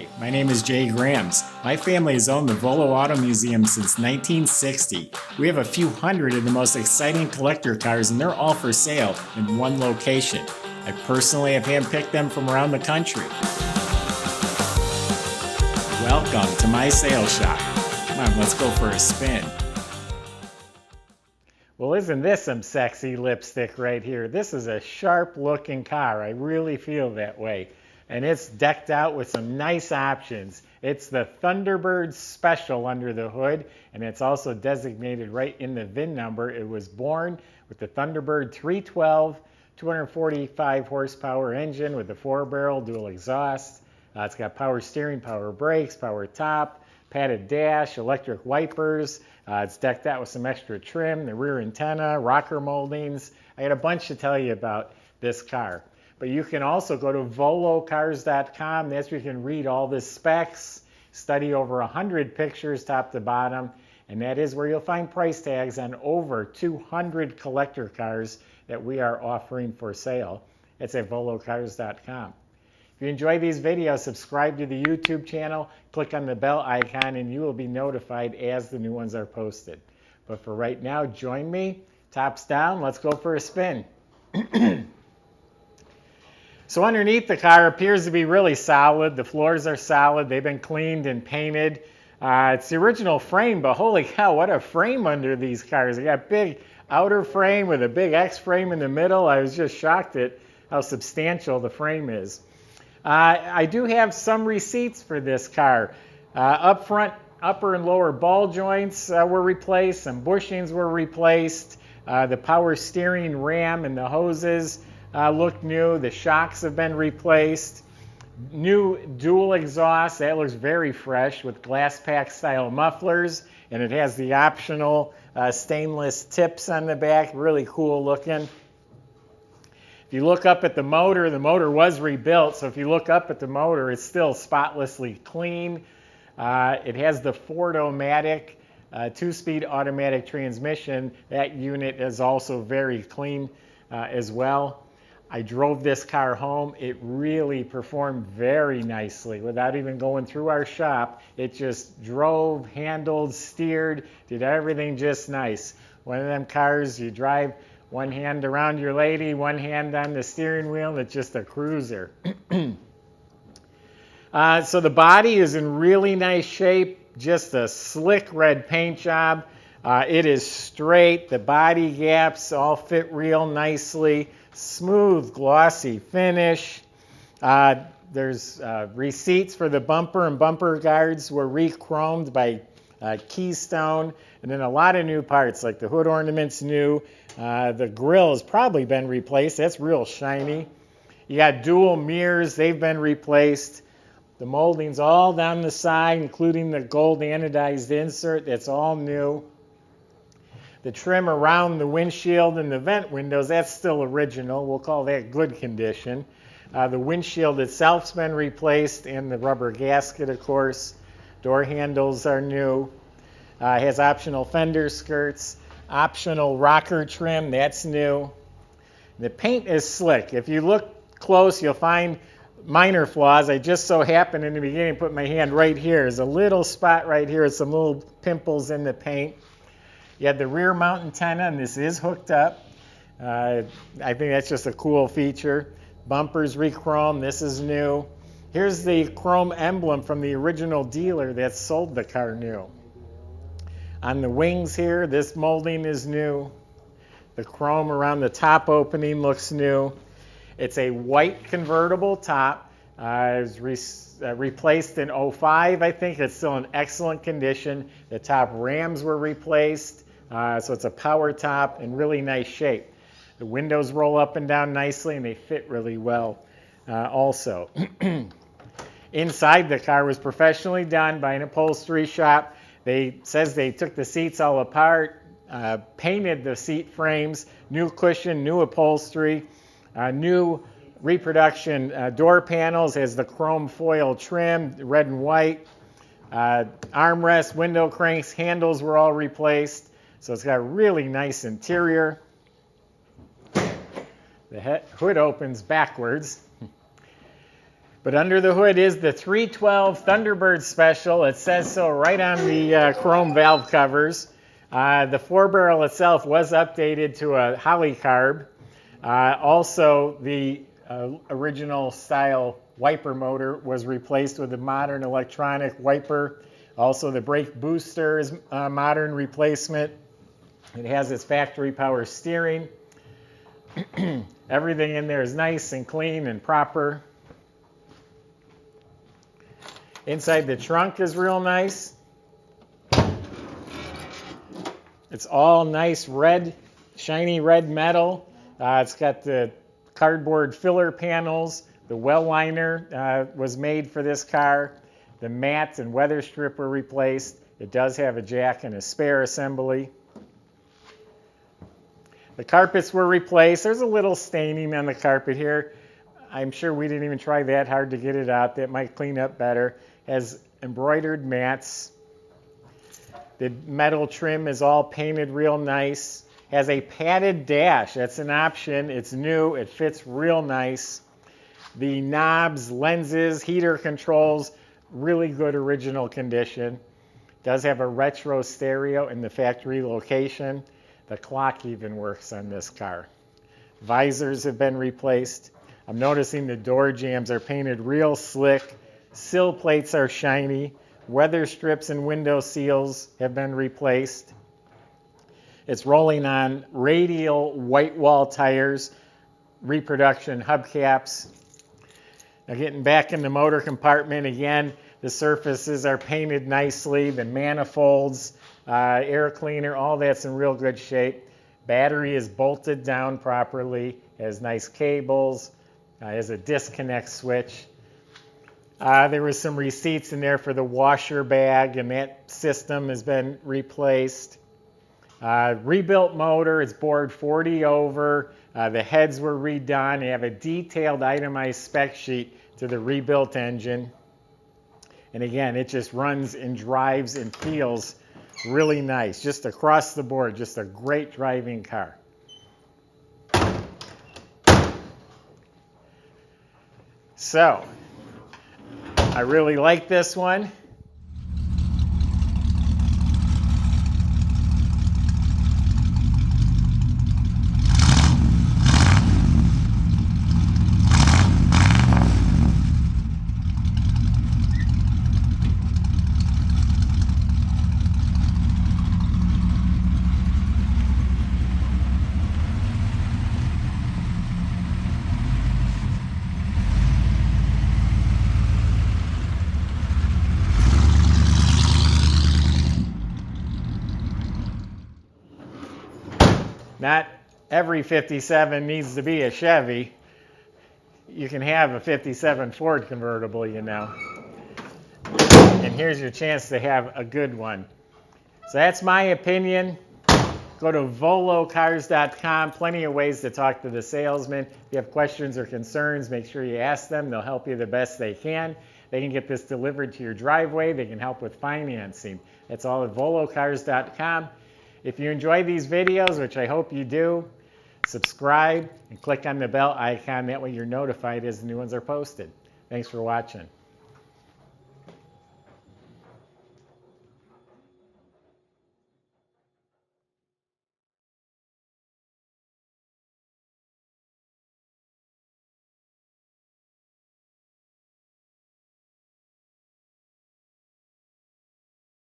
Hi, my name is Jay Grams. My family has owned the Volo Auto Museum since 1960. We have a few hundred of the most exciting collector cars, and they're all for sale in one location. I personally have handpicked them from around the country. Welcome to my sales shop. Come on, let's go for a spin. Well, isn't this some sexy lipstick right here? This is a sharp looking car. I really feel that way. And it's decked out with some nice options. It's the Thunderbird Special under the hood, and it's also designated right in the VIN number. It was born with the Thunderbird 312, 245 horsepower engine with a 4-barrel dual exhaust. It's got power steering, power brakes, power top, padded dash, electric wipers. It's decked out with some extra trim, the rear antenna, rocker moldings. I got a bunch to tell you about this car. But you can also go to volocars.com. That's where you can read all the specs, study over 100 pictures top to bottom, and that is where you'll find price tags on over 200 collector cars that we are offering for sale. It's at volocars.com. If you enjoy these videos, subscribe to the YouTube channel, click on the bell icon, and you will be notified as the new ones are posted. But for right now, join me. Tops down, let's go for a spin. So underneath the car appears to be really solid. The floors are solid. They've been cleaned and painted. It's the original frame, but holy cow, what a frame under these cars. They got big outer frame with a big X frame in the middle. I was just shocked at how substantial the frame is. I do have some receipts for this car. Up front, upper and lower ball joints were replaced. Some bushings were replaced. The power steering ram and the hoses look new. The shocks have been replaced. New dual exhaust. That looks very fresh with glass pack style mufflers. And it has the optional stainless tips on the back. Really cool looking. If you look up at the motor was rebuilt. So if you look up at the motor, it's still spotlessly clean. It has the Ford-O-Matic 2-speed automatic transmission. That unit is also very clean as well. I drove this car home. It really performed very nicely without even going through our shop. It just drove, handled, steered, did everything just nice. One of them cars you drive one hand around your lady, one hand on the steering wheel, and it's just a cruiser. So the body is in really nice shape, just a slick red paint job. It is straight. The body gaps all fit real nicely. Smooth, glossy finish. There's receipts for the bumper and bumper guards were rechromed by Keystone. And then a lot of new parts, like the hood ornament's new. The grill has probably been replaced. That's real shiny. You got dual mirrors. They've been replaced. The moldings all down the side, including the gold anodized insert. That's all new. The trim around the windshield and the vent windows, that's still original. We'll call that good condition. The windshield itself's been replaced, and the rubber gasket, of course. Door handles are new. It has optional fender skirts, optional rocker trim, that's new. The paint is slick. If you look close, you'll find minor flaws. I just so happened in the beginning to put my hand right here. There's a little spot right here with some little pimples in the paint. You have the rear mount antenna, and this is hooked up. I think that's just a cool feature. Bumpers re-chrome, this is new. Here's the chrome emblem from the original dealer that sold the car new. On the wings here, this molding is new. The chrome around the top opening looks new. It's a white convertible top. It was replaced in 05, I think. It's still in excellent condition. The top rams were replaced. So it's a power top in really nice shape. The windows roll up and down nicely, and they fit really well also. Inside the car was professionally done by an upholstery shop. Says they took the seats all apart, painted the seat frames, new cushion, new upholstery, new reproduction door panels, has the chrome foil trim, red and white. Armrest, window cranks, handles were all replaced. So it's got a really nice interior. The hood opens backwards. But under the hood is the 312 Thunderbird Special. It says so right on the chrome valve covers. The 4-barrel itself was updated to a polycarb. Also, the original style wiper motor was replaced with a modern electronic wiper. Also, the brake booster is a modern replacement. It has its factory power steering. Everything in there is nice and clean and proper. Inside the trunk is real nice. It's all nice red, shiny red metal. It's got the cardboard filler panels. The well liner was made for this car. The mat and weather strip were replaced. It does have a jack and a spare assembly. The carpets were replaced. There's a little staining on the carpet here. I'm sure we didn't even try that hard to get it out. That might clean up better. Has embroidered mats. The metal trim is all painted real nice. Has a padded dash. That's an option. It's new. It fits real nice. The knobs, lenses, heater controls, really good original condition. Does have a retro stereo in the factory location. The clock even works on this car. Visors have been replaced. I'm noticing the door jambs are painted real slick. Sill plates are shiny. Weather strips and window seals have been replaced. It's rolling on radial whitewall tires, reproduction hubcaps. Now getting back in the motor compartment again, the surfaces are painted nicely. The manifolds, air cleaner, all that's in real good shape. Battery is bolted down properly, has nice cables, has a disconnect switch. There was some receipts in there for the washer bag, and that system has been replaced. Rebuilt motor, it's bored 40 over. The heads were redone. They have a detailed itemized spec sheet to the rebuilt engine. And again, it just runs and drives and feels really nice. Just across the board, just a great driving car. So, I really like this one. Not every 57 needs to be a Chevy. You can have a 57 Ford convertible, you know. And here's your chance to have a good one. So that's my opinion. Go to volocars.com. Plenty of ways to talk to the salesman. If you have questions or concerns, make sure you ask them. They'll help you the best they can. They can get this delivered to your driveway. They can help with financing. That's all at volocars.com. If you enjoy these videos, which I hope you do, subscribe and click on the bell icon. That way you're notified as the new ones are posted. Thanks for watching.